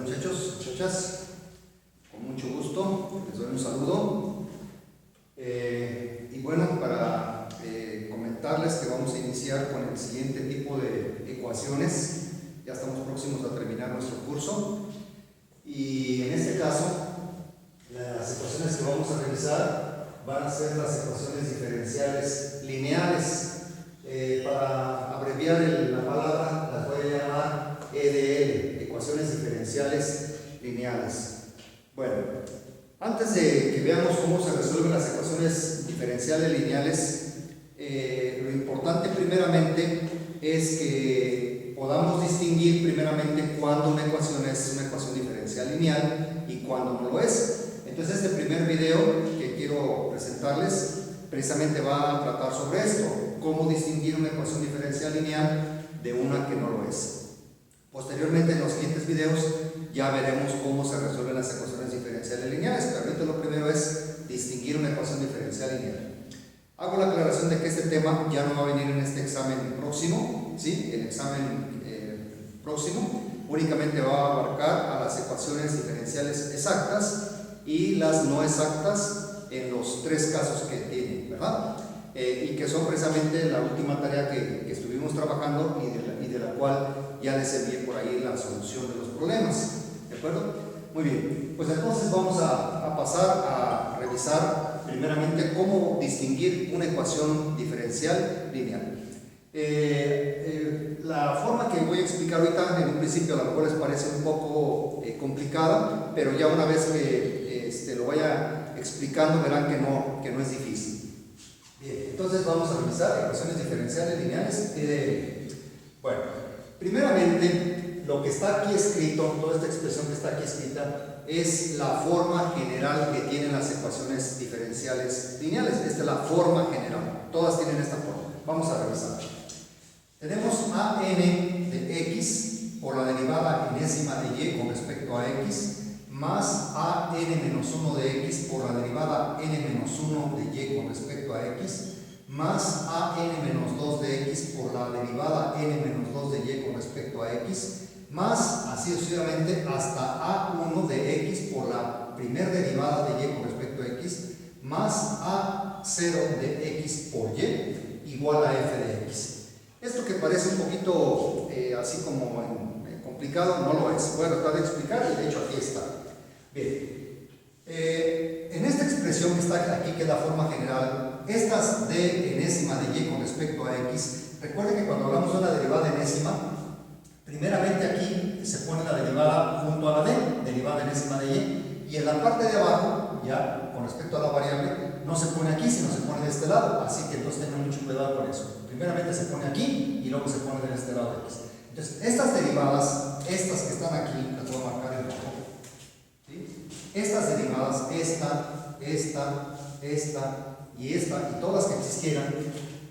muchachos, muchachas, con mucho gusto, les doy un saludo. Y bueno, para comentarles que vamos a iniciar con el siguiente tipo de ecuaciones. Ya estamos próximos a terminar nuestro curso y en este caso las ecuaciones que vamos a revisar van a ser las ecuaciones diferenciales lineales. Para abreviar la palabra las voy a llamar EDL, ecuaciones diferenciales lineales. Bueno, antes de que veamos cómo se resuelven las ecuaciones diferenciales lineales, lo importante primeramente es que podamos distinguir primeramente cuándo una ecuación es una ecuación diferencial lineal y cuándo no lo es. Entonces este primer video que quiero presentarles precisamente va a tratar sobre esto, cómo distinguir una ecuación diferencial lineal de una que no lo es. Posteriormente en los siguientes videos ya veremos cómo se resuelven las ecuaciones diferenciales lineales, pero ahorita lo primero es distinguir una ecuación diferencial lineal. Hago la aclaración de que este tema ya no va a venir en este examen próximo, ¿sí? El examen próximo únicamente va a abarcar a las ecuaciones diferenciales exactas y las no exactas en los tres casos que tienen, ¿verdad? Y que son precisamente la última tarea que estuvimos trabajando y de la cual ya les envié por ahí la solución de los problemas, ¿de acuerdo? Muy bien, pues entonces vamos a pasar a revisar primeramente cómo distinguir una ecuación diferencial lineal. La forma que voy a explicar ahorita en un principio a lo mejor les parece un poco complicada, pero ya una vez que lo vaya explicando verán que no es difícil. Bien, entonces vamos a revisar ecuaciones diferenciales lineales. Bueno, primeramente lo que está aquí escrito, toda esta expresión que está aquí escrita, es la forma general que tienen las ecuaciones diferenciales lineales. Esta es la forma general, todas tienen esta forma. Vamos a revisar. Tenemos a n de x por la derivada enésima de y con respecto a x, más a n menos 1 de x por la derivada n menos 1 de y con respecto a x, más a n menos 2 de x por la derivada n menos 2 de y con respecto a x, más así sucesivamente hasta a1 de x por la primer derivada de y con respecto a x, más a0 de x por y igual a f de x. Esto que parece un poquito así como complicado, no lo es. Voy a tratar de explicar y de hecho aquí está. Bien, en esta expresión que está aquí, que es la forma general, estas d enésima de y con respecto a x, recuerden que cuando hablamos de una derivada enésima, primeramente aquí se pone la derivada junto a la d, derivada enésima de y en la parte de abajo, ya con respecto a la variable, no se pone aquí, sino se pone de este lado, así que entonces tengan mucho cuidado con eso. Primeramente se pone aquí y luego se pone de este lado de x. Entonces, estas derivadas, estas que están aquí, las voy a marcar en rojo. ¿Sí? Estas derivadas, esta y todas las que existieran,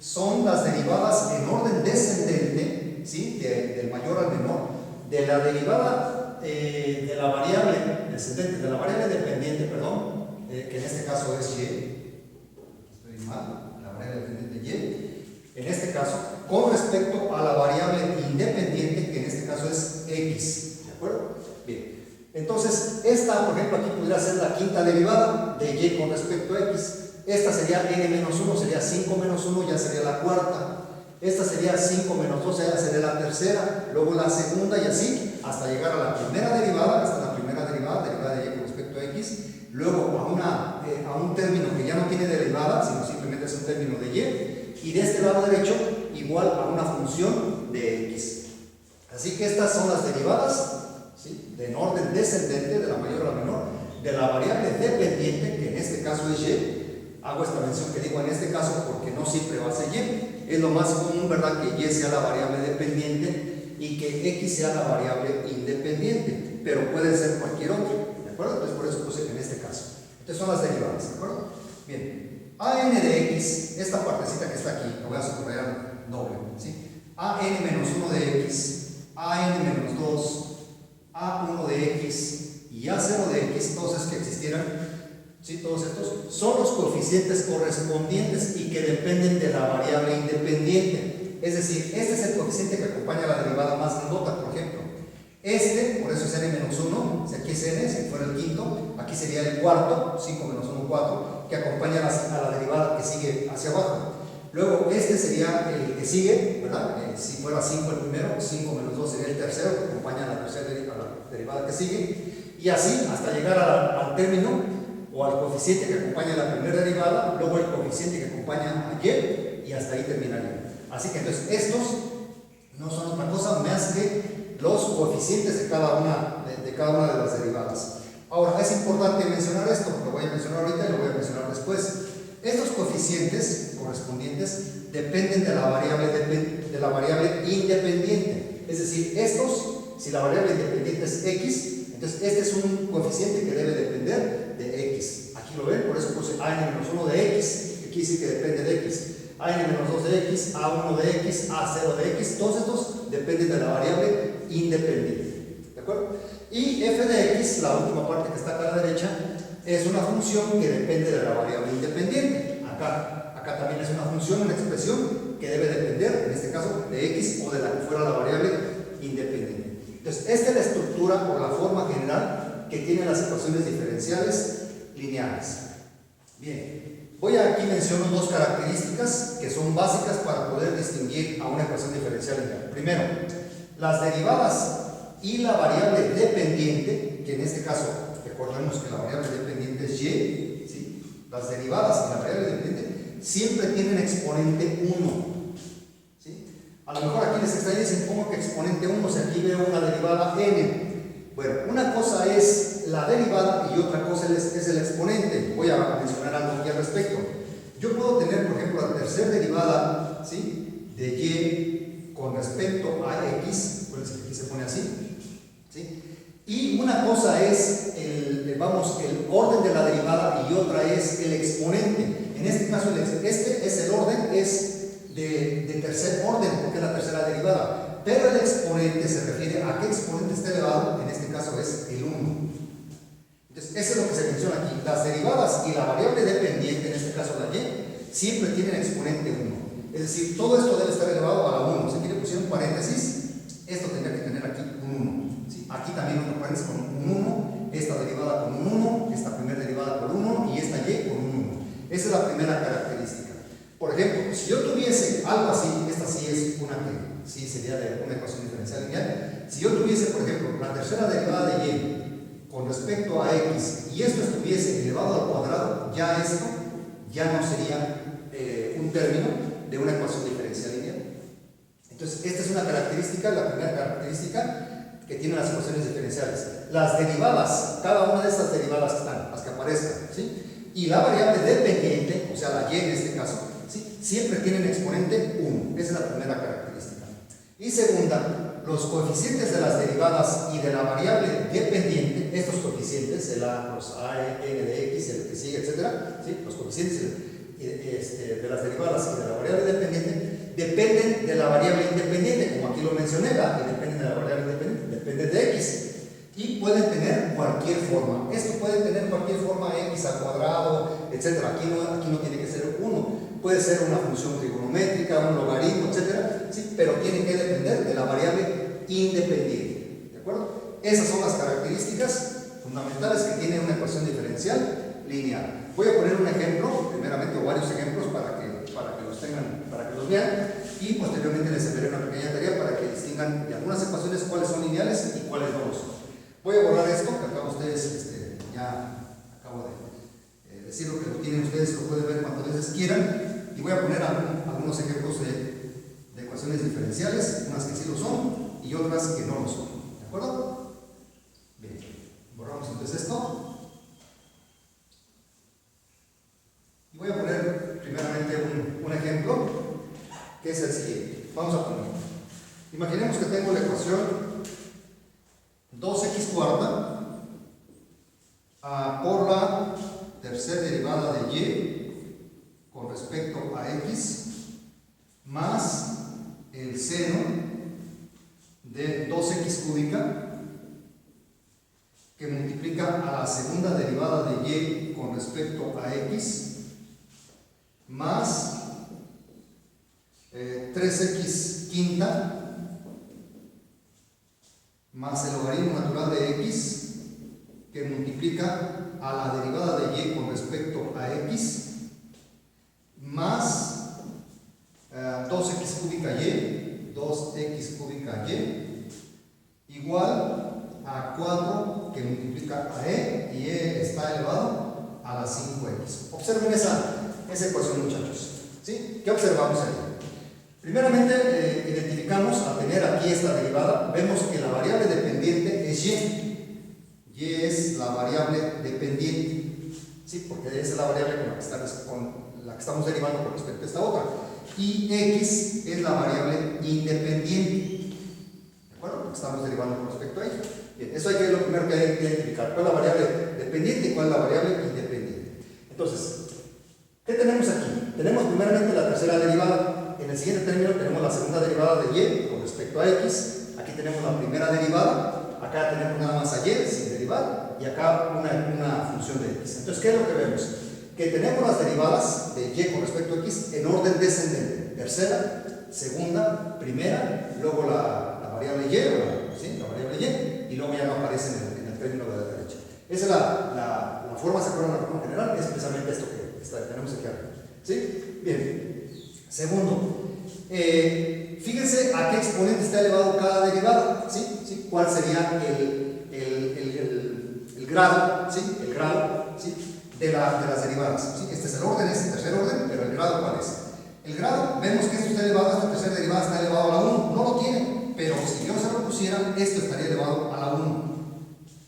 son las derivadas en orden descendente, ¿sí? Del mayor al menor, de la derivada de la variable descendente, de la variable dependiente, perdón, que en este caso es y, estoy mal, la variable dependiente y, en este caso, con respecto a la variable independiente, que en este caso es x, ¿de acuerdo? Bien, entonces, esta, por ejemplo, aquí podría ser la quinta derivada de y con respecto a x. Esta sería n menos 1, sería 5 menos 1, ya sería la cuarta. Esta sería 5 menos 2, ya sería la tercera, luego la segunda y así, hasta llegar a la primera derivada, hasta la primera derivada de y con respecto a x, luego a un término que ya no tiene derivada, sino simplemente es un término de y de este lado derecho igual a una función de x. Así que estas son las derivadas, ¿sí? De orden descendente, de la mayor a la menor, de la variable dependiente, que en este caso es y. Hago esta mención que digo en este caso porque no siempre va a ser y. Es lo más común, ¿verdad?, que y sea la variable dependiente y que x sea la variable independiente, pero puede ser cualquier otro, ¿de acuerdo? Entonces por eso puse que en este caso. Entonces son las derivadas, ¿de acuerdo? Bien, a n de x, esta partecita que está aquí, lo voy a subrayar doble, ¿sí? A n menos 1 de x, a n menos 2, a1 de x y a0 de x, todos esos que existieran, ¿sí? Todos estos son los coeficientes correspondientes y que dependen de la variable independiente. Es decir, este es el coeficiente que acompaña a la derivada más grandota, por ejemplo. Por eso es n-1, si aquí es n, si fuera el quinto, aquí sería el cuarto, 5 menos 1, 4, que acompaña a la derivada que sigue hacia abajo. Luego sería el que sigue, ¿verdad? Si fuera 5 el primero, 5 menos 2 sería el tercero, que acompaña a la tercera derivada que sigue, y así hasta llegar al término o al coeficiente que acompaña a la primera derivada, luego el coeficiente que acompaña a y hasta ahí terminaría. Así que entonces estos no son otra cosa más que los coeficientes de cada una de las derivadas. Ahora, es importante mencionar esto, lo voy a mencionar ahorita y lo voy a mencionar después. Estos coeficientes correspondientes dependen de la variable independiente. Es decir, si la variable independiente es x, entonces este es un coeficiente que debe depender de x. Aquí lo ven, por eso puse a-1 de x, que quiere decir que depende de x. a-2 de x, a1 de x, a0 de x, todos estos dependen de la variable independiente. ¿De acuerdo? Y f de x, la última parte que está acá a la derecha, es una función que depende de la variable independiente. Acá también es una función, una expresión que debe depender, en este caso, de x o de la que fuera la variable independiente. Entonces, esta es la estructura o la forma general que tienen las ecuaciones diferenciales lineales. Bien, voy a aquí menciono dos características que son básicas para poder distinguir a una ecuación diferencial lineal. Primero, las derivadas y la variable dependiente, que en este caso recordemos que la variable dependiente es y, ¿sí? Las derivadas y la variable dependiente siempre tienen exponente 1. ¿Sí? A lo mejor aquí les extraña y dicen, ¿cómo que exponente 1? O sea, aquí veo una derivada n. Bueno, una cosa es la derivada y otra cosa es el exponente. Voy a mencionar algo aquí al respecto. Yo puedo tener, por ejemplo, la tercera derivada, ¿sí?, de y con respecto a x, pues aquí se pone así, ¿sí? Y una cosa es el orden de la derivada y otra es el exponente. En este caso, este es el orden, es de tercer orden, porque es la tercera derivada. Pero el exponente se refiere a qué exponente está elevado, en este caso es el 1. Entonces, eso es lo que se menciona aquí. Las derivadas y la variable dependiente, en este caso la y, siempre tienen exponente 1. Es decir, todo esto debe estar elevado a la 1. Si aquí le pusieron paréntesis, esto tendría que tener aquí un 1. ¿Sí? Aquí también otro paréntesis con un 1, esta derivada con un 1, esta primera derivada con 1 y esta y con un 1. Esa es la primera característica. Por ejemplo, si yo tuviese algo así, esta sí es una que sí sería de una ecuación diferencial lineal. Si yo tuviese, por ejemplo, la tercera derivada de y con respecto a x y esto estuviese elevado al cuadrado, ya esto ya no sería un término de una ecuación diferencial lineal. Entonces, esta es una característica, la primera característica que tienen las ecuaciones diferenciales. Las derivadas, cada una de estas derivadas que están, las que aparezcan, ¿sí?, y la variable dependiente, o sea, la y en este caso, ¿sí?, siempre tienen exponente 1. Esa es la primera característica. Y segunda, los coeficientes de las derivadas y de la variable dependiente, estos coeficientes, los a, n de x, el que sigue, etc., ¿sí?, los coeficientes de las derivadas y de la variable dependiente dependen de la variable independiente, como aquí lo mencioné, ¿verdad? Que dependen de la variable independiente, dependen de x. Y pueden tener cualquier forma. Esto puede tener cualquier forma, x al cuadrado, etc. Aquí no tiene que ser 1. Puede ser una función trigonométrica, un logaritmo, etc. ¿Sí? Pero tiene que depender de la variable independiente. ¿De acuerdo? Esas son las características fundamentales que tiene una ecuación diferencial lineal. Voy a poner un ejemplo, primeramente, o varios ejemplos para que los tengan, para que los vean, y posteriormente les enviaré una pequeña tarea para que distingan de algunas ecuaciones cuáles son lineales y cuáles no lo son. Voy a borrar esto, que acá ustedes ya acabo de decir lo que lo tienen ustedes, lo pueden ver cuantas veces quieran, y voy a poner algunos ejemplos de ecuaciones diferenciales, unas que sí lo son y otras que no lo son. ¿De acuerdo? Bien, borramos entonces esto. Y voy a poner primeramente un ejemplo, que es el siguiente. Vamos a poner. Imaginemos que tengo la ecuación 2x cuarta por la tercera derivada de y con respecto a x más el seno de 2x cúbica que multiplica a la segunda derivada de y con respecto a x más 3x quinta más el logaritmo natural de x, que multiplica a la derivada de y con respecto a x, más 2x cúbica y, 2x cúbica y, igual a 4 que multiplica a y e está elevado a la 5x. Observen esa ecuación, muchachos. ¿Sí? ¿Qué observamos ahí? Primeramente, identificamos, al tener aquí esta derivada, vemos que la variable dependiente es y. Y es la variable dependiente, ¿sí? Porque esa es la variable con la que estamos derivando con respecto a esta otra. Y x es la variable independiente, ¿de acuerdo? Porque estamos derivando con respecto a ella. Bien, eso hay que lo primero que hay que identificar. ¿Cuál es la variable dependiente y cuál es la variable independiente? Entonces, ¿qué tenemos aquí? Tenemos primeramente la tercera derivada. En el siguiente término tenemos la segunda derivada de y con respecto a x. Aquí tenemos la primera derivada. Acá tenemos nada más a y sin derivar. Y acá una función de x. Entonces, ¿qué es lo que vemos? Que tenemos las derivadas de y con respecto a x en orden descendente. Tercera, segunda, primera, luego la variable y, ¿sí? La variable y luego ya no aparece en el término de la derecha. Esa es la forma, ¿se acuerdan? La forma general es precisamente esto que tenemos aquí arriba. ¿Sí? Bien. Segundo, fíjense a qué exponente está elevado cada derivada. ¿Sí? ¿Sí? ¿Cuál sería el grado? ¿Sí? El grado, ¿sí? de las derivadas. ¿Sí? Este es el orden, es el tercer orden, pero el grado, ¿cuál es? El grado, vemos que esto está elevado, esta tercera derivada está elevado a la 1. No lo tiene, pero si yo se lo pusiera, esto estaría elevado a la 1.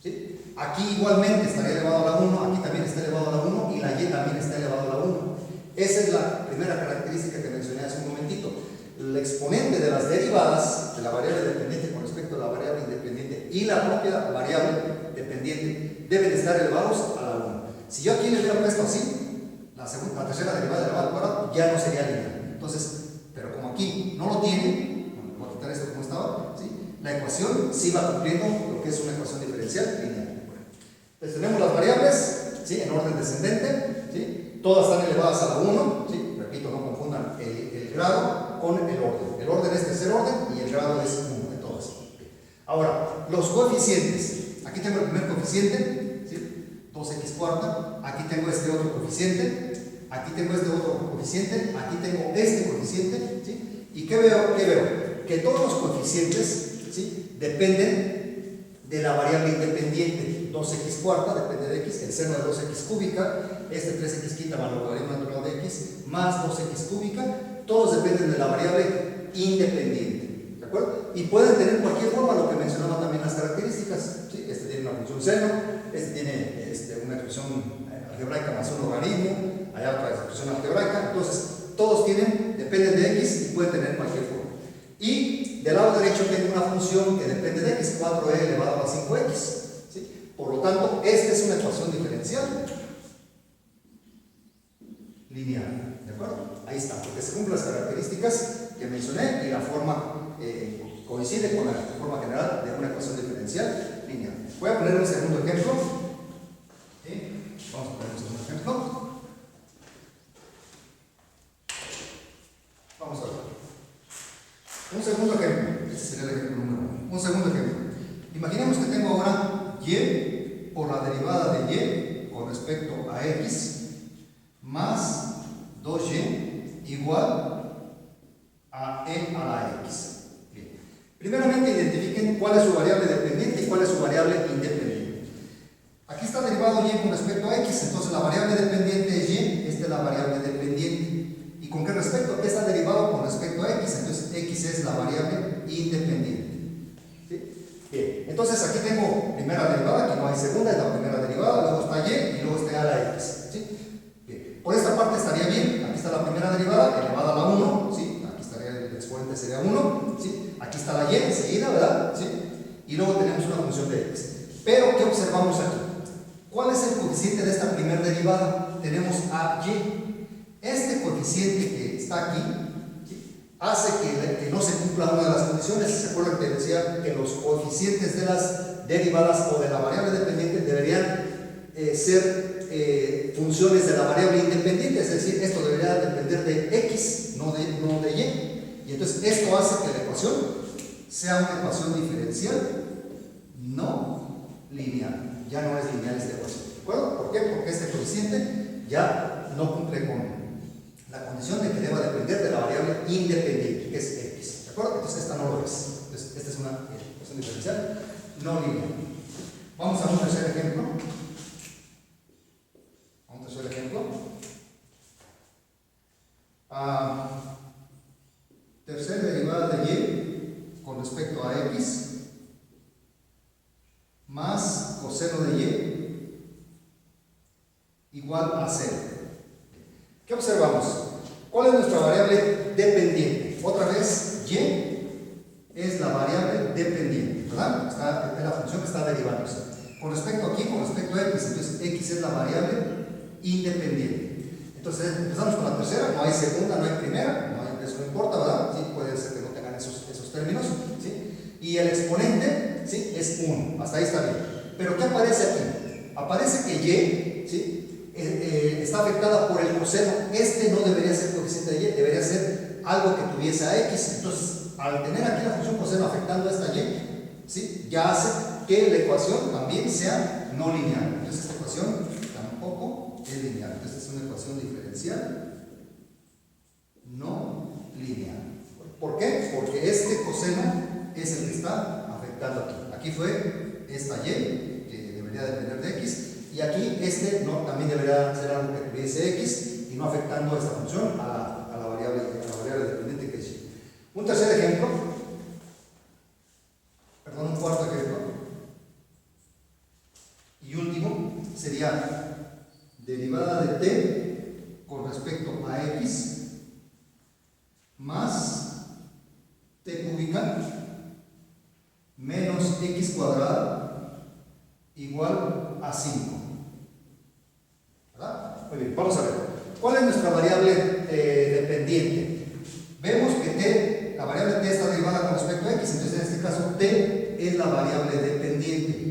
¿Sí? Aquí igualmente estaría elevado a la 1, aquí también está elevado a la 1 y la y también está elevado a la 1. Esa es la primera característica que mencioné hace un momentito. El exponente de las derivadas de la variable dependiente con respecto a la variable independiente y la propia variable dependiente deben estar elevados a la 1. Si yo aquí le hubiera puesto así, la tercera derivada elevada al cuadrado ya no sería lineal. Entonces, pero como aquí no lo tiene, bueno, voy a quitar esto como estaba, ¿sí? La ecuación sí va cumpliendo lo que es una ecuación diferencial lineal. Entonces tenemos las variables, ¿sí? En orden descendente, ¿sí? Todas están elevadas a la 1, ¿sí? Repito, no confundan el grado con el orden. El orden es tercer orden y el grado es 1 de todas. Ahora, los coeficientes. Aquí tengo el primer coeficiente, ¿sí? 2x cuarta. Aquí tengo este otro coeficiente. Aquí tengo este otro coeficiente. Aquí tengo este coeficiente, ¿sí? ¿Y qué veo? Que todos los coeficientes, ¿sí? Dependen de la variable independiente. 2x cuarta depende de x, el seno de 2x cúbica, este 3x quinta más el logaritmo natural de x, más 2x cúbica, todos dependen de la variable independiente, ¿de acuerdo? Y pueden tener cualquier forma, lo que mencionaba también las características, ¿sí? Este tiene una función seno, este tiene una expresión algebraica más un logaritmo, hay otra expresión algebraica, entonces todos dependen de x y pueden tener cualquier forma. Y del lado derecho tengo una función que depende de x, 4e elevado a la 5x. Por lo tanto, esta es una ecuación diferencial lineal, ¿de acuerdo? Ahí está, porque se cumplen las características que mencioné y la forma coincide con la forma general de una ecuación diferencial lineal. Voy a poner un segundo ejemplo. Vamos a poner un segundo ejemplo. Vamos a ver. Un segundo ejemplo. Este sería el ejemplo número 1. Un segundo ejemplo. Imaginemos que tengo ahora y por la derivada de y con respecto a x más 2y igual a e a la x. Bien. Primeramente identifiquen cuál es su variable dependiente y cuál es su variable independiente. Aquí está derivado y con respecto a x, entonces la variable dependiente es y, esta es la variable dependiente. ¿Y con qué respecto? Está derivado con respecto a x, entonces x es la variable independiente. Bien, entonces aquí tengo primera derivada, aquí no hay segunda, es la primera derivada, luego está y luego está a la x. ¿Sí? Bien, por esta parte estaría bien, aquí está la primera derivada elevada a la 1, ¿sí? Aquí estaría el exponente sería 1, ¿sí? Aquí está la y enseguida, ¿verdad? ¿Sí? Y luego tenemos una función de x. Pero, ¿qué observamos aquí? ¿Cuál es el coeficiente de esta primera derivada? Tenemos a y. Este coeficiente que está aquí hace que no se cumpla una de las condiciones. ¿Se acuerdan que decía que los coeficientes de las derivadas o de la variable dependiente deberían ser funciones de la variable independiente? Es decir, esto debería depender de x, no de y. Y entonces esto hace que la ecuación sea una ecuación diferencial no lineal. Ya no es lineal esta ecuación. ¿De acuerdo? ¿Por qué? Porque este coeficiente ya no cumple con la condición de que deba depender de la variable independiente, que es x. ¿De acuerdo? Entonces esta no lo es. Entonces esta es una ecuación diferencial no lineal. Vamos a un tercer ejemplo. Tercera derivada de y con respecto a x más coseno de y igual a 0. ¿Qué observamos? ¿Cuál es nuestra variable dependiente? Otra vez, y es la variable dependiente, ¿verdad? Es la función que está derivándose. Con respecto aquí, con respecto a x, entonces x es la variable independiente. Entonces empezamos con la tercera, no hay segunda, no hay primera, eso no importa, ¿verdad? Sí, puede ser que no tengan esos términos, ¿sí? Y el exponente, ¿sí? Es 1, hasta ahí está bien. Pero ¿qué aparece aquí? Aparece que y, ¿sí? Está afectada por el coseno. Este no debería ser coeficiente de y, debería ser algo que tuviese a x. Entonces, al tener aquí la función coseno afectando a esta y, ¿sí? Ya hace que la ecuación también sea no lineal. Entonces esta ecuación tampoco es lineal. Entonces es una ecuación diferencial no lineal. ¿Por qué? Porque este coseno es el que está afectando aquí. Aquí fue esta y, que debería depender de x, y aquí este no, también debería ser algo que tuviese x y no afectando esta función a la variable dependiente que es y. Un tercer ejemplo, un cuarto ejemplo, y último sería derivada de t con respecto a x más t cúbica menos x cuadrada igual a 5. ¿Verdad? Muy bien, vamos a ver. ¿Cuál es nuestra variable dependiente? Vemos que t, la variable t está derivada con respecto a x, entonces en este caso t es la variable dependiente.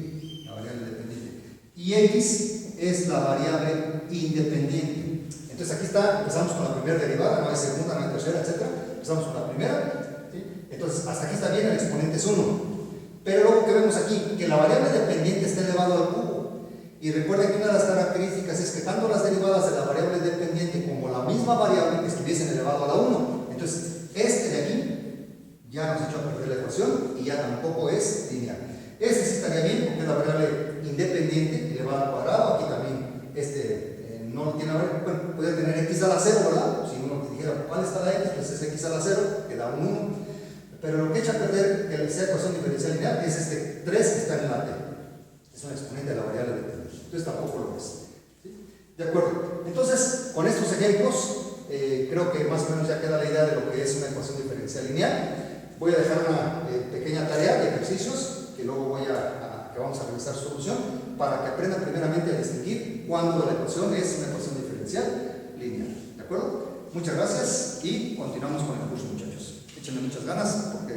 Y x es la variable independiente. Entonces aquí está, empezamos con la primera derivada, no hay segunda, no hay tercera, etc. Empezamos con la primera, ¿sí? Entonces hasta aquí está bien, el exponente es 1. Pero luego que vemos aquí, que la variable dependiente está elevado al cubo. Y recuerden que una de las características es que tanto las derivadas de la variable dependiente como la misma variable estuviesen elevado a la 1. Entonces este de aquí ya nos echó a perder la ecuación y ya tampoco es lineal. Este sí estaría bien porque es la variable independiente elevada al cuadrado. Aquí también no tiene a ver, bueno, puede tener x a la 0, ¿verdad? Si uno dijera cuál está la x, pues es x a la 0, que da un 1. Pero lo que echa a perder que sea ecuación diferencial lineal es este 3 que está en la t. Es un exponente de la variable dependiente. Entonces tampoco lo es. ¿Sí? De acuerdo. Entonces, con estos ejemplos, creo que más o menos ya queda la idea de lo que es una ecuación diferencial lineal. Voy a dejar una pequeña tarea de ejercicios que luego que vamos a revisar su solución para que aprendan primeramente a distinguir cuándo la ecuación es una ecuación diferencial lineal. ¿De acuerdo? Muchas gracias y continuamos con el curso, muchachos. Échenle muchas ganas porque